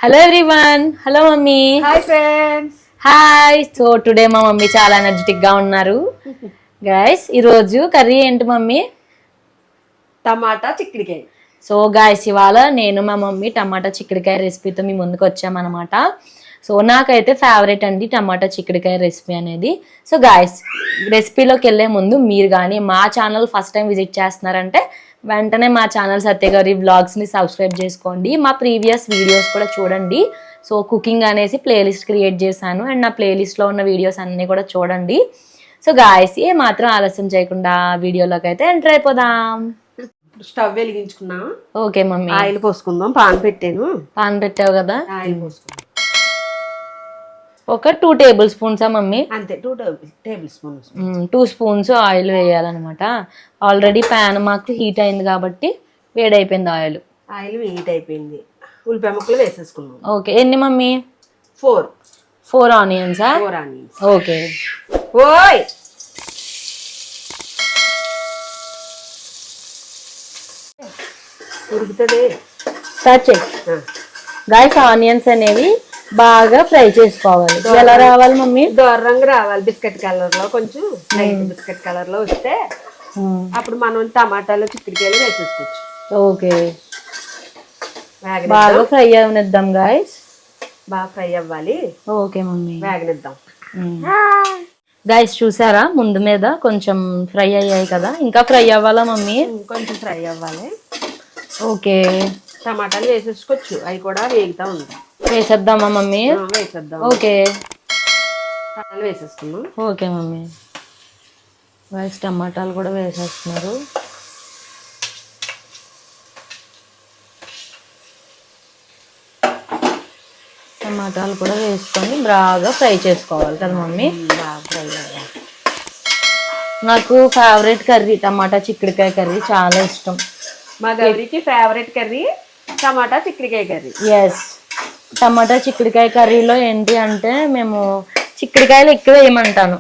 Hello everyone. Hello mummy. Hi friends. Hi. So today మా mummy చాలా energetic గా ఉన్నారు గైస్. ఈరోజు కర్రీ ఏంటి మమ్మీ? టమాటా చిక్కుడుకాయ. సో గైస్ ఇవాళ నేను మా మమ్మీ టమాటా చిక్కుడుకాయ రెసిపీతో మీ ముందుకు వచ్చామన్నమాట. సో నాకైతే ఫేవరెట్ అండి టమాటా చిక్కుడుకాయ రెసిపీ అనేది. సో గాయస్ రెసిపీలోకి వెళ్ళే ముందు మీరు కానీ మా ఛానల్ ఫస్ట్ టైం విజిట్ చేస్తున్నారంటే వెంటనే మా ఛానల్ సత్యగారి వ్లాగ్స్ని సబ్స్క్రైబ్ చేసుకోండి. మా ప్రీవియస్ వీడియోస్ కూడా చూడండి. సో కుకింగ్ అనేసి ప్లేలిస్ట్ క్రియేట్ చేశాను అండ్ నా ప్లేలిస్ట్లో ఉన్న వీడియోస్ అన్నీ కూడా చూడండి. సో గాయస్ ఏ మాత్రం ఆలస్యం చేయకుండా వీడియోలోకి అయితే ఎంటర్ అయిపోదాం. స్టవ్ వెలిగించుకున్నా. Okay mummy. ఆయిల్ పోసుకుందాం. పాన్ పెట్టావు కదా. ఆయిల్ పోసుకుందాం. ఒక 2 టేబుల్ స్పూన్సా మమ్మీ? అంతే, 2 టేబుల్ స్పూన్స్. 2 స్పూన్స్ ఆయిల్ వేయాలన్నమాట. ఆల్రెడీ ప్యాన్ మాకు హీట్ అయింది కాబట్టి వేడైపోయింది ఆయిల్. ఆయిల్ హీట్ అయిపోయింది. ఉల్లిపాయ ముక్కలు వేసేసుకున్నాం. ఓకే. ఎన్ని మమ్మీ? 4 ఆనియన్సా? 4 ఆనియన్స్. ఓకే. ఓయ్ ఉడుకుతుంది. స్టార్ట్ చేయి. గాయస్ ఆనియన్స్ అనేవి బాగా ఫ్రై చేసుకోవాలి. ఎలా రావాలి మమ్మీ? దూరంగా రావాలి. బిస్కెట్ కలర్ లో, కొంచెం లైట్ బిస్కెట్ కలర్ లో వస్తే అప్పుడు మనం టమాటాలు చిక్కుడుకాయలు వేసేసుకోవచ్చు. ఓకే. బాగా ఫ్రై అవనిద్దాం గాయస్. బాగా ఫ్రై అవ్వాలి. Okay mummy. వేగనిద్దాం. గాయస్ చూసారా ముందు మీద కొంచెం ఫ్రై అయ్యాయి కదా, ఇంకా ఫ్రై అవ్వాలా మమ్మీ? కొంచెం ఫ్రై అవ్వాలి. ఓకే. టమాటాలు వేసేసుకోవచ్చు. అవి కూడా వేగుతా ఉంటాయి. వేసేద్దామా మమ్మీ? వేసేద్దాం. ఓకే. టమాటాలు వేసేసుకున్నాం. Okay mummy. వైస్ టమాటాలు కూడా వేసేస్తున్నారు. టమాటాలు కూడా వేసుకొని బాగా ఫ్రై చేసుకోవాలి కదా మమ్మీ? బాగా ఫ్రై అవ్వాలి. నాకు ఫేవరెట్ కర్రీ టమాటా చిక్కుడుకాయ కర్రీ, చాలా ఇష్టం. మా గౌరికి ఫేవరెట్ కర్రీ టమాటా చిక్కుడుకాయ కర్రీ. ఎస్. టమాటా చిక్కుడుకాయ కర్రీలో ఏంటి అంటే మేము చిక్కుడుకాయలు ఎక్కువ వేయమంటాను.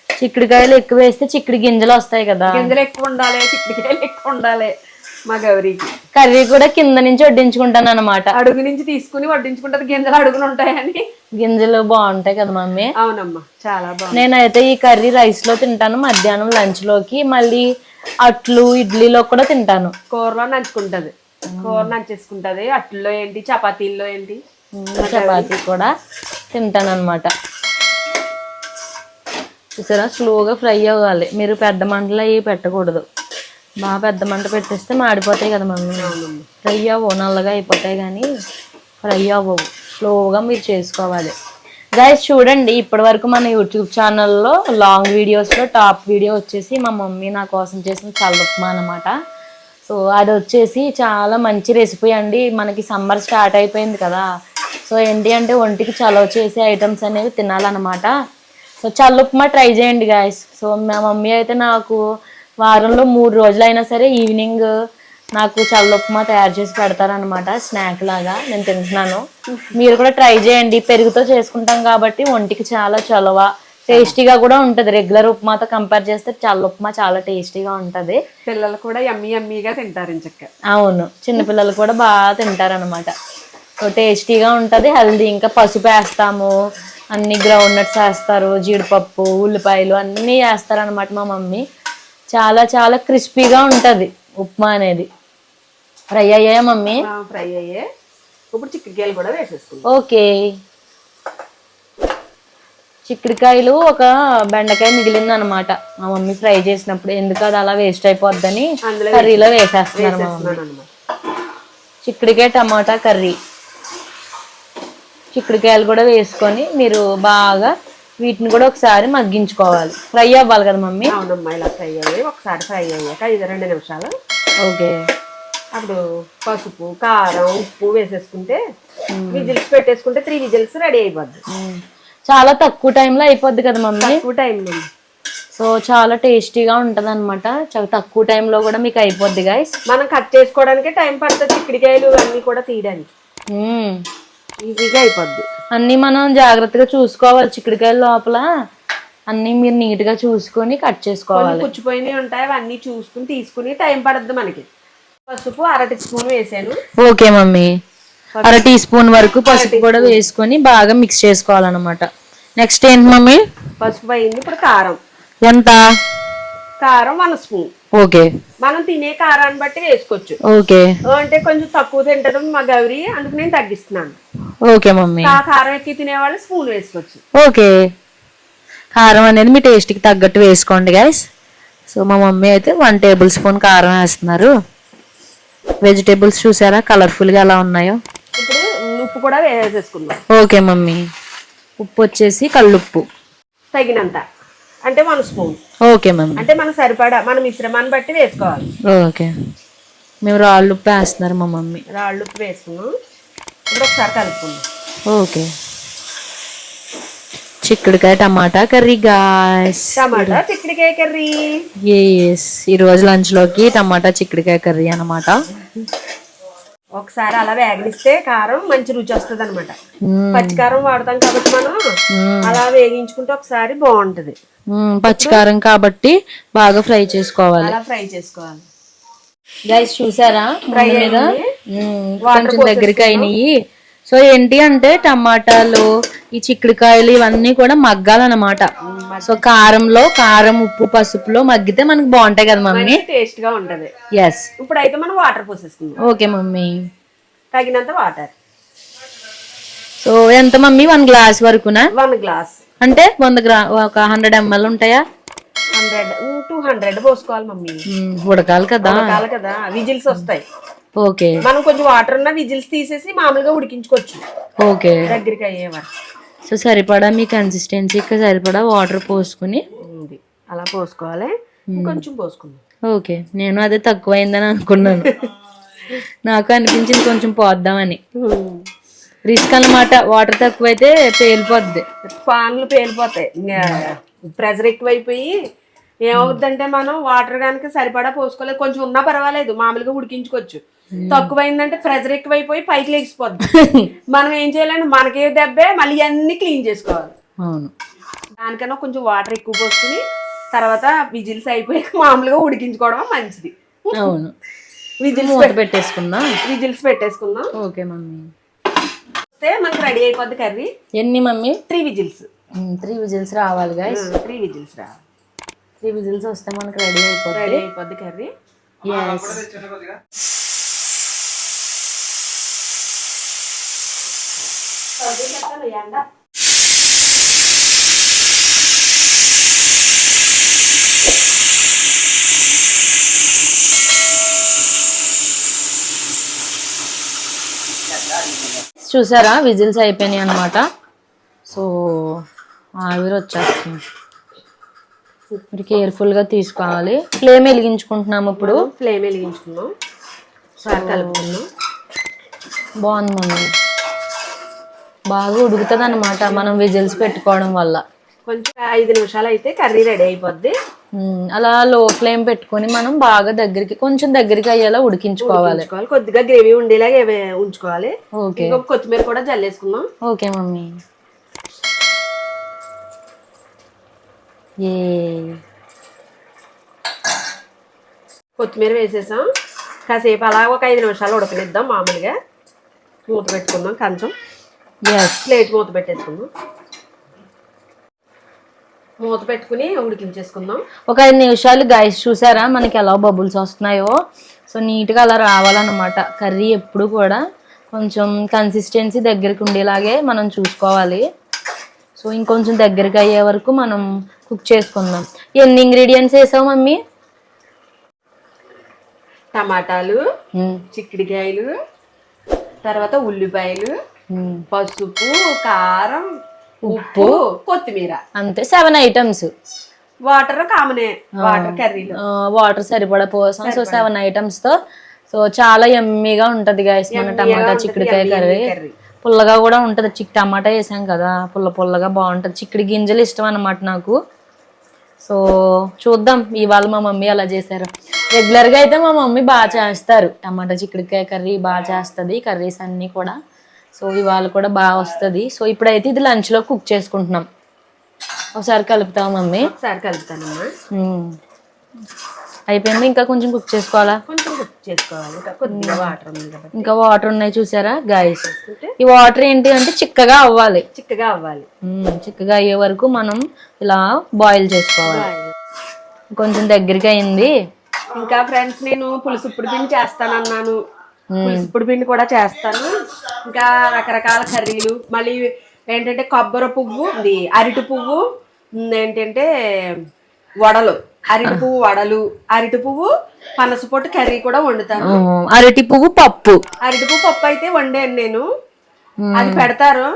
చిక్కుడుకాయలు ఎక్కువ వేస్తే చిక్కుడు గింజలు వస్తాయి కదా. గింజలు ఎక్కువ ఉండాలి, చిక్కుడుకాయలు ఎక్కువ ఉండాలి. మా గౌరికి కర్రీ కూడా కింద నుంచి వడ్డించుకుంటాను అనమాట. అడుగు నుంచి తీసుకుని వడ్డించుకుంటారు. గింజలు అడుగులు ఉంటాయని. గింజలు బాగుంటాయి కదా మమ్మీ? అవునమ్మా, చాలా బాగుంది. నేనైతే ఈ కర్రీ రైస్ లో తింటాను, మధ్యాహ్నం లంచ్ లోకి, మళ్ళీ అట్లు ఇడ్లీలో కూడా తింటాను. కూరలో నంచుకుంటది. కూర నంచేసుకుంటది. అట్లలో ఏంటి, చపాతీల్లో ఏంటి, చపాతీ కూడా తింటాను అనమాట. చూసారా స్లోగా ఫ్రై అవ్వాలి. మీరు పెద్ద మంటలు అవి పెట్టకూడదు. బాగా పెద్ద మంట పెట్టేస్తే మాడిపోతాయి కదా మమ్మీ. ఫ్రై అవ్వవు, నల్లగా అయిపోతాయి కానీ ఫ్రై అవ్వవు. స్లోగా మీరు చేసుకోవాలి. గైస్ చూడండి, ఇప్పటి వరకు మన యూట్యూబ్ ఛానల్లో లాంగ్ వీడియోస్లో టాప్ వీడియో వచ్చేసి మా మమ్మీ నా కోసం చేసిన చల్ల ఉప్మా అనమాట. సో అది వచ్చేసి చాలా మంచి రెసిపీ అండి. మనకి సమ్మర్ స్టార్ట్ అయిపోయింది కదా. సో ఏంటి అంటే ఒంటికి చలవ చేసే ఐటమ్స్ అనేవి తినాలన్నమాట. సో చల్ల ఉప్మా ట్రై చేయండి గాయస్. సో మా మమ్మీ అయితే నాకు వారంలో 3 రోజులైనా సరే ఈవినింగ్ నాకు చల్ల ఉప్మా తయారు చేసి పెడతారనమాట, స్నాక్ లాగా. నేను తింటున్నాను. మీరు కూడా ట్రై చేయండి. పెరుగుతో చేసుకుంటాం కాబట్టి ఒంటికి చాలా చలవ, టేస్టీగా కూడా ఉంటుంది. రెగ్యులర్ ఉప్మాతో కంపేర్ చేస్తే చల్ల ఉప్మా చాలా టేస్టీగా ఉంటుంది. పిల్లలు కూడా యమ్మీగా తింటారు ఇంచక్క. అవును, చిన్నపిల్లలు కూడా బాగా తింటారనమాట. సో టేస్టీగా ఉంటుంది, హెల్దీ. ఇంకా పసుపు వేస్తాము, అన్ని గ్రౌండ్ నట్స్ వేస్తారు, జీడిపప్పు, ఉల్లిపాయలు అన్నీ వేస్తారనమాట మా మమ్మీ. చాలా చాలా క్రిస్పీగా ఉంటుంది ఉప్మా అనేది. ఫ్రై అయ్యాయా మమ్మీ? ఫ్రై అయ్యే. ఇప్పుడు చిక్కుడుకాయలు కూడా వేసేసుకుంటాం. ఓకే. చిక్కుడుకాయలు ఒక బెండకాయ మిగిలింది అనమాట మా మమ్మీ ఫ్రై చేసినప్పుడు. ఎందుకు అది అలా వేస్ట్ అయిపోద్దని కర్రీలో వేసేస్తున్నారు మా మమ్మీ. చిక్కుడుకాయ టమాటా కర్రీ. చిక్కుడుకాయలు కూడా వేసుకొని మీరు బాగా వీటిని కూడా ఒకసారి మగ్గించుకోవాలి. ఫ్రై అవ్వాలి కదా మమ్మీ? అవునమ్మా, ఇలా ఫ్రై అయ్యి ఒకసారి ఫ్రై అయ్యాక 2 నిమిషాలు. ఓకే. అప్పుడు పసుపు, కారం, ఉప్పు వేసేసుకుంటే విజిల్స్ పెట్టేసుకుంటే 3 విజిల్స్ రెడీ అయిపోద్ది. చాలా తక్కువ టైంలో అయిపోద్ది కదా మమ్మీ? తక్కువ టైంలో. సో చాలా టేస్టీగా ఉంటుంది అనమాట. చాలా తక్కువ టైంలో కూడా మీకు అయిపోద్ది గైస్. మనం కట్ చేసుకోవడానికి టైం పడుతుంది. చిక్కుడుకాయలు అన్నీ కూడా తీయడానికి ఈజీగా అయిపోద్ది. అన్నీ మనం జాగ్రత్తగా చూసుకోవాలి. చిక్కుడుకాయల లోపల అన్నీ మీరు నీట్గా చూసుకొని కట్ చేసుకోవాలి. పుచ్చిపోయినవి ఉంటాయి, అవన్నీ చూసుకుని తీసుకుని టైం పడుద్ది మనకి. పసుపు 1/2 టీ స్పూన్ వేసాను. Okay mummy. 1 టీ స్పూన్ వరకు పసుపు కూడా వేసుకొని బాగా మిక్స్ చేసుకోవాలన్నమాట. నెక్స్ట్ ఏంటి మమ్మీ? పసుపు అయింది. ఇప్పుడు కారం ఎంత? కారం 1 స్పూన్. ఓకే. మనం తినే కారాన్ని బట్టి వేసుకోవచ్చు. ఓకే. అంటే కొంచెం తక్కువ తింటారు మా గౌరీ, అందుకు నేను తగ్గిస్తున్నాను. Okay mummy. కారం ఎక్కువ తినేవాళ్ళు స్పూన్ వేసుకోవచ్చు. ఓకే. కారం అనేది మీ టేస్ట్కి తగ్గట్టు వేసుకోండి గైస్. సో మా మమ్మీ అయితే 1 టేబుల్ స్పూన్ కారం వేస్తున్నారు. వెజిటేబుల్స్ చూసారా కలర్ఫుల్గా ఎలా ఉన్నాయో. ఇప్పుడు ఉప్పు కూడా వేసేసుకుందాం. Okay mummy. ఉప్పు వచ్చేసి కల్లుప్పు తగినంత, అంటే 1 స్పూన్. Okay mummy. అంటే మన సరిపడా మన మిశ్రమాన్ని బట్టి వేసుకోవాలి. ఓకే. మేము రాళ్ళు ఉప్పు వేస్తున్నారు మా మమ్మీ. రాళ్ళు ఉప్పు వేసుకున్నాం. ఇప్పుడు ఒకసారి కలుపుకుందాం. ఓకే. చిక్కుడుకాయ టమాటా కర్రీ గాయ్స్. టమాటా చిక్కుడుకాయ కర్రీ. ఈ రోజు లంచ్ లోకి టమాటా చిక్కుడుకాయ కర్రీ అన్నమాట. ఒకసారి అలా వేగనిస్తే కారం మంచి రుచి వస్తుంది అనమాట. పచ్చికారం వాడతాం కాబట్టి మనం అలా వేగించుకుంటే ఒకసారి బాగుంటది. పచ్చికారం కాబట్టి బాగా ఫ్రై చేసుకోవాలి. అలా ఫ్రై చేసుకోవాలి గైస్. చూసారా ఫ్రై మీద కొంచెం దగ్గరికి అయినాయి. సో ఏంటి అంటే టమాటాలు, ఈ చిక్కుడుకాయలు ఇవన్నీ కూడా మగ్గాలన్నమాట. సో కారంలో కారం, ఉప్పు, పసుపులో మగ్గితే మనకి బాగుంటాయి కదా మమ్మీ, టేస్ట్ గా ఉంటది. ఎస్. ఇప్పుడు అయితే మనం వాటర్ పోసేసుకుందాం. Okay mummy. తగినంత వాటర్. సో ఎంత మమ్మీ? 1 గ్లాస్ వరకునా? 1 గ్లాస్ అంటే 100 ml ఉంటాయా? 200 పోసుకోవాలి మమ్మీ. ఉడకాలి కదా. ఉడకాలి కదా, విజిల్స్ వస్తాయి. ఓకే. మనం కొంచెం వాటర్ ఉన్న విజిల్స్ తీసేసి మామూలుగా ఉడికించుకోవచ్చు. ఓకే. దగ్గరికి అయ్యేవారు. సో సరిపడా మీ కన్సిస్టెన్సీకి సరిపడా వాటర్ పోసుకుని అలా పోసుకోవాలి. కొంచెం పోసుకుందాం. ఓకే. నేను అదే తక్కువైందని అనుకున్నాను. నాకు అనిపించింది కొంచెం పోద్దామని. రిస్క్ అన్నమాట. వాటర్ తక్కువైతే పేలిపోద్ది, పాన్లు పేలిపోతాయి. ప్రెషర్ ఎక్కువైపోయి ఏమవుద్దంటే మనం వాటర్ కనుక సరిపడా పోసుకోలేదు, కొంచెం ఉన్నా పర్వాలేదు మామూలుగా ఉడికించుకోవచ్చు. తక్కువైందంటే ప్రెషర్ ఎక్కువైపోయి పైకి లేచిపోద్ది. మనం ఏం చేయాలంటే మనకే దెబ్బే, మళ్ళీ అన్ని క్లీన్ చేసుకోవాలి. అవును. దానికన్నా కొంచెం వాటర్ ఎక్కువ పోసుకుని తర్వాత విజిల్స్ అయిపోయి మామూలుగా ఉడికించుకోవడం మంచిది. అవును. విజిల్స్ పెట్టేసుకుందాం. విజిల్స్ పెట్టేసుకుందాం. Okay mummy. మనకి రెడీ అయిపోద్ది కర్రీ. ఎన్ని మమ్మీ? 3 విజిల్స్. 3 విజిల్స్ రావాలి గైస్. 3 విజిల్స్ రావాలి. 3 విజిల్స్ వస్తే మనకి రెడీ అయిపోద్ది కర్రీ. చూసారా విజిల్స్ అయిపోయినాయి అన్నమాట. సో ఆవిరి వచ్చేస్తుంది. మీరు కేర్ఫుల్గా తీసుకోవాలి. ఫ్లేమ్ వెలిగించుకుంటున్నాము. ఇప్పుడు ఫ్లేమ్ వెలిగించుకున్నాం. కలుపుకున్నాం. బాగుంది మమ్మీ. బాగా ఉడుకుతుంది అన్నమాట మనం విజిల్స్ పెట్టుకోవడం వల్ల. కొంచెం 5 నిమిషాలు అయితే కర్రీ రెడీ అయిపోద్ది. అలా లో ఫ్లేమ్ పెట్టుకొని మనం బాగా కొంచెం దగ్గరికి అయ్యేలా ఉడికించుకోవాలి. కొద్దిగా గ్రేవీ ఉండేలాగా ఉంచుకోవాలి. ఓకే. కొత్తిమీర కూడా జల్లేసుకుందాం. Okay mummy. కొత్తిమీర వేసేసాం. కాసేపు అలా ఒక 5 నిమిషాలు ఉడకనిద్దాం. మామూలుగా మూత పెట్టుకుందాం. కొంచెం ప్లేట్ మూత పెట్టేసుకుందాం. మూత పెట్టుకుని ఉడికించేసుకుందాం. ఒక 5 నిమిషాలు గైస్. చూసారా మనకి ఎలా బబుల్స్ వస్తున్నాయో. సో నీట్గా అలా రావాలన్నమాట. కర్రీ ఎప్పుడు కూడా కొంచెం కన్సిస్టెన్సీ దగ్గరికి ఉండేలాగే మనం చూసుకోవాలి. సో ఇంకొంచెం దగ్గరికి అయ్యే వరకు మనం కుక్ చేసుకుందాం. ఎన్ని ఇంగ్రీడియంట్స్ వేసావు మమ్మీ? టమాటాలు, చిక్కుడుకాయలు, తర్వాత ఉల్లిపాయలు, పసుపు, కారం, ఉప్పు, కొత్తిమీర, అంతే 7 ఐటమ్స్. వాటర్ కామనే. వాటర్ కర్రీలో వాటర్ సరిపడా పోసాం. సో 7 ఐటమ్స్ తో సో చాలా యమ్మీగా ఉంటది గైస్ మన టమాటా చిక్కుడుకాయ కర్రీ. పుల్లగా కూడా ఉంటది. టమాటా వేసాం కదా, పుల్లగా బాగుంటది. చిక్కుడు గింజలు ఇష్టం అన్నమాట నాకు. సో చూద్దాం ఇవాళ మా మమ్మీ అలా చేశారు. రెగ్యులర్గా అయితే మా మమ్మీ బాగా చేస్తారు. టమాటా చిక్కుడుకాయ కర్రీ బాగా చేస్తుంది. కర్రీస్ అన్నీ కూడా. సో ఇవాళ కూడా బాగా వస్తుంది. సో ఇప్పుడైతే ఇది లంచ్లో కుక్ చేసుకుంటున్నాం. ఒకసారి కలుపుతావా మమ్మీ? ఒకసారి కలుపుతానమ్మా. అయిపోయింది. ఇంకా కొంచెం కుక్ చేసుకోవాలా? కొంచెం కుక్ చేసుకోవాలి. ఇంకా కొద్దిగా వాటర్ ఉంది కాబట్టి ఇంకా వాటర్ ఉన్నాయి చూసారా గాయస్. ఈ వాటర్ ఏంటి అంటే చిక్కగా అవ్వాలి. చిక్కగా అవ్వాలి. చిక్కగా అయ్యే వరకు మనం ఇలా బాయిల్ చేసుకోవాలి. కొంచెం దగ్గరికి అయింది. ఇంకా ఫ్రెండ్స్ నేను పులుసుప్పుడు పిండి చేస్తానన్నాను. పులుసుప్పుడు పిండి కూడా చేస్తాను. ఇంకా రకరకాల కర్రీలు, మళ్ళీ ఏంటంటే కొబ్బరి పువ్వు, అరటి పువ్వు, ఏంటంటే వడలు, అరటి పువ్వు వడలు, అరటి పువ్వు పనసపొట్టు కర్రీ కూడా వండుతాను. అరటి పువ్వు పప్పు అయితే వండాను నేను. అది పెడతారు.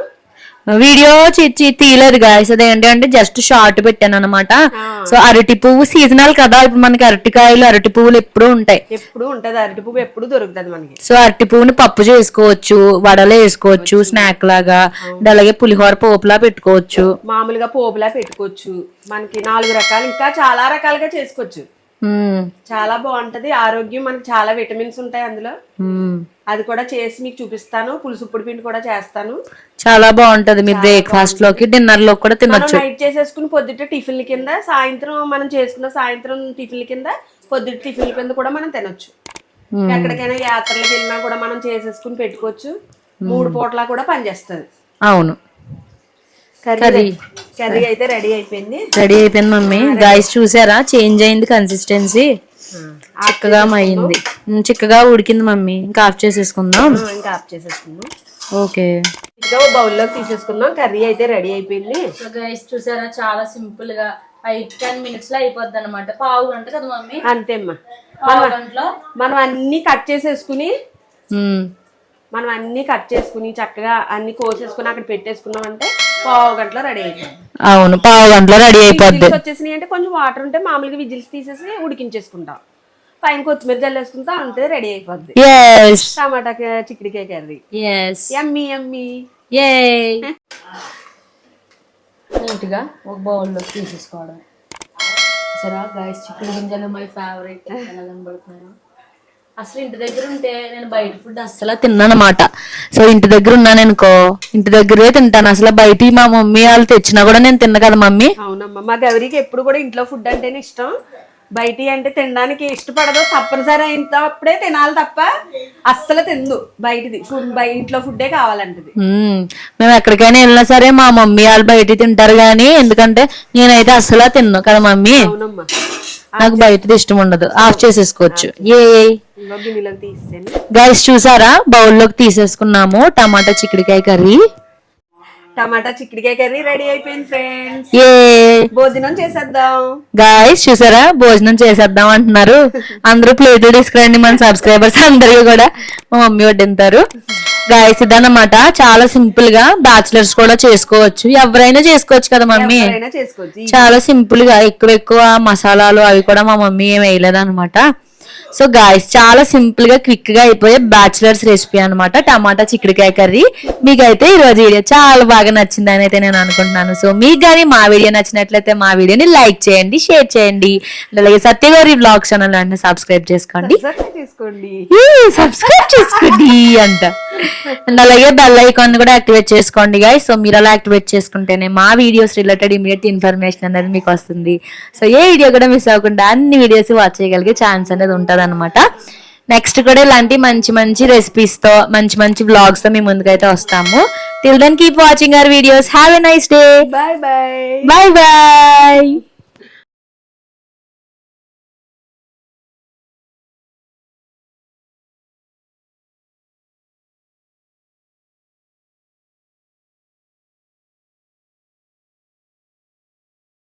వీడియో తీయలేదు గాయస్. అదేంటి అంటే జస్ట్ షార్ట్ పెట్టాను అనమాట. సో అరటి పువ్వు సీజనల్ కదా, ఇప్పుడు మనకి అరటికాయలు అరటి పువ్వులు ఎప్పుడు ఉంటాయి. ఎప్పుడు ఉంటది అరటి పువ్వు, ఎప్పుడు దొరుకుతుంది మనకి. సో అరటి పువ్వుని పప్పు చేసుకోవచ్చు, వడలు వేసుకోవచ్చు స్నాక్ లాగా, అలాగే పులిహోర పోపులా పెట్టుకోవచ్చు, మామూలుగా పోపులా పెట్టుకోవచ్చు. మనకి 4 రకాలు, ఇంకా చాలా రకాలుగా చేసుకోవచ్చు. చాలా బాగుంటది. ఆరోగ్యం, మనకి చాలా విటమిన్స్ ఉంటాయి అందులో. అది కూడా చేసి మీకు చూపిస్తాను. పులుసుప్పుడు పిండి కూడా చేస్తాను. చాలా బాగుంటది. మీ బ్రేక్ఫాస్ట్ లోకి డిన్నర్ లో కూడా తినొచ్చు. నైట్ చేసేసుకుని పొద్దుట టిఫిన్ల కింద, సాయంత్రం మనం చేసుకున్న సాయంత్రం టిఫిన్ల కింద, పొద్దుట టిఫిన్ల కింద కూడా మనం తినొచ్చు. ఎక్కడికైనా యాత్రలకు వెళ్ళినా కూడా మనం చేసేసుకుని పెట్టుకోవచ్చు. 3 పూటలా కూడా పనిచేస్తుంది. అవును. కర్రీ అయితే రెడీ అయిపోయింది మమ్మీ. గాయస్ చూసారా, చేంజ్ అయింది కన్సిస్టెన్సీ, చిక్కగా అయింది, చిక్కగా ఉడికింది మమ్మీ. ఇంకా ఆఫ్ చేసేసుకుందాం. ఓకే, ఇంకా బౌల్లోకి తీసేసుకుందాం. కర్రీ అయితే రెడీ అయిపోయింది. సో గైస్ చూసారా, చాలా సింపుల్ గా 5-10 minutes లో అయిపోద్ది అనమాట. పావు గంట కదా మమ్మీ? అంతేమ్మా. మనం అన్ని కట్ చేసేసుకుని చక్కగా అన్ని కోసేసుకుని అక్కడ పెట్టేసుకున్నాం అంటే పావు గంటలో రెడీ అయిపోయింది. అవును, పావు గంటలో రెడీ అయిపోద్ది. వచ్చేసినాయి అంటే కొంచెం వాటర్ ఉంటే మామూలుగా విజిల్స్ తీసేసి ఉడికించేసుకుంటాం. పైన కొత్తిమీర జల్లేసుకుంటా అంతే, రెడీ అయిపోద్ది. టమాటా చిక్కుడుకాయ కర్రీ. యమ్మీ యమ్మీ. నీట్గా ఒక బౌల్లో తీసేసుకోవడం. సరే గైస్, చిక్కుడు గింజలు మై ఫేవరెట్. ఎలా కనబడుతున్నాను అసలు. ఇంటి దగ్గర ఉంటే నేను బయట ఫుడ్ అసలు తిన్నానమాట. సో ఇంటి దగ్గర ఉన్నాను అనుకో, ఇంటి దగ్గరే తింటాను. అసలు బయట మా మమ్మీ వాళ్ళు తెచ్చినా కూడా నేను తిన్నా కదా మమ్మీ. అవునమ్మా, మా గౌరికి ఎప్పుడు కూడా ఇంట్లో ఫుడ్ అంటేనే ఇష్టం. బయట అంటే తినడానికి ఇష్టపడదు. తప్పనిసరి అయినప్పుడే తినాలి తప్ప అస్సలు తిందు బయటది. ఇంట్లో ఫుడ్డే కావాలంటది. మేము ఎక్కడికైనా వెళ్ళినా సరే మా మమ్మీ వాళ్ళు బయట తింటారు గానీ, ఎందుకంటే నేనైతే అస్సలు తిన్ను కదా మమ్మీ. అవునమ్మా, నాకు బయటది ఇష్టం ఉండదు. ఆఫ్ చేసేసుకోవచ్చు. గైస్ చూసారా, బౌల్లోకి తీసేసుకున్నాము టమాటా చిక్కుడుకాయ కర్రీ. రెడీ అయిపోయింది ఫ్రెండ్స్. భోజనం చేసేద్దాం. గాయస్ చూసారా, భోజనం చేసేద్దాం అంటున్నారు. అందరూ ప్లేట్ తీసుకురండి, మన సబ్స్క్రైబర్స్ అందరూ కూడా మా మమ్మీ వడ్డింటారు. గాయస్ ఇదన్నమాట, చాలా సింపుల్ గా బ్యాచిలర్స్ కూడా చేసుకోవచ్చు, ఎవరైనా చేసుకోవచ్చు కదా మమ్మీ. చాలా సింపుల్ గా, ఎక్కువ మసాలాలు అవి కూడా మా మమ్మీ ఏం వేయలేదు అనమాట. సో గాయస్ చాలా సింపుల్ గా క్విక్ గా అయిపోయే బ్యాచిలర్స్ రెసిపీ అనమాట, టమాటా చిక్కుడుకాయ కర్రీ. మీకైతే ఈ రోజు వీడియో చాలా బాగా నచ్చిందని అయితే నేను అనుకుంటున్నాను. సో మీకు కానీ మా వీడియో నచ్చినట్లయితే మా వీడియోని లైక్ చేయండి, షేర్ చేయండి. అలాగే సత్యగౌరి బ్లాగ్ ఛానల్ అంటే సబ్స్క్రైబ్ చేసుకోండి అంట. అండ్ అలాగే బెల్ ఐకాన్ కూడా యాక్టివేట్ చేసుకోండి గైస్. సో మీరు అలా యాక్టివేట్ చేసుకుంటేనే మా వీడియోస్ రిలేటెడ్ ఇమీడియట్ ఇన్ఫర్మేషన్ అనేది మీకు వస్తుంది. సో ఏ వీడియో కూడా మిస్ అవ్వకుండా అన్ని వీడియోస్ వాచ్ చేయగలిగే ఛాన్స్ అనేది ఉంటుంది అనమాట. నెక్స్ట్ కూడా ఇలాంటి మంచి రెసిపీస్ తో మంచి వ్లాగ్స్ తో మీ ముందుకైతే వస్తాము. Till then keep watching our videos. Have a nice day. Bye by.